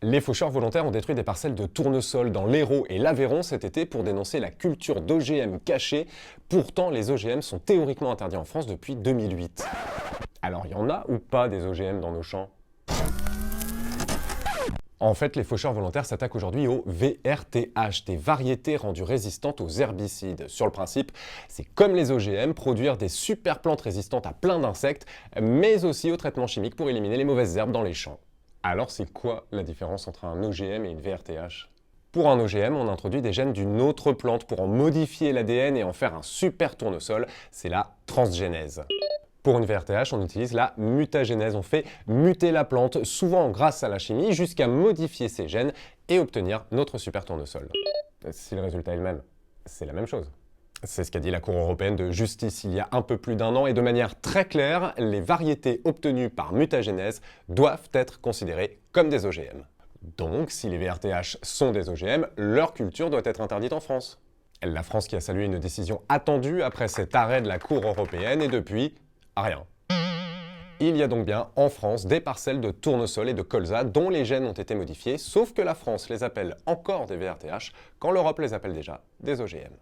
Les faucheurs volontaires ont détruit des parcelles de tournesol dans l'Hérault et l'Aveyron cet été pour dénoncer la culture d'OGM cachés. Pourtant, les OGM sont théoriquement interdits en France depuis 2008. Alors, il y en a ou pas des OGM dans nos champs? En fait, les faucheurs volontaires s'attaquent aujourd'hui aux VRTH, des variétés rendues résistantes aux herbicides. Sur le principe, c'est comme les OGM, produire des super plantes résistantes à plein d'insectes, mais aussi aux traitements chimiques pour éliminer les mauvaises herbes dans les champs. Alors c'est quoi la différence entre un OGM et une VRTH? Pour un OGM, on introduit des gènes d'une autre plante pour en modifier l'ADN et en faire un super tournesol, c'est la transgénèse. Pour une VRTH, on utilise la mutagénèse, on fait muter la plante, souvent grâce à la chimie, jusqu'à modifier ses gènes et obtenir notre super tournesol. Si le résultat est le même, c'est la même chose. C'est ce qu'a dit la Cour européenne de justice il y a un peu plus d'1 an et de manière très claire, les variétés obtenues par mutagénèse doivent être considérées comme des OGM. Donc, si les VRTH sont des OGM, leur culture doit être interdite en France. La France qui a salué une décision attendue après cet arrêt de la Cour européenne et depuis, rien. Il y a donc bien en France des parcelles de tournesol et de colza dont les gènes ont été modifiés, sauf que la France les appelle encore des VRTH quand l'Europe les appelle déjà des OGM.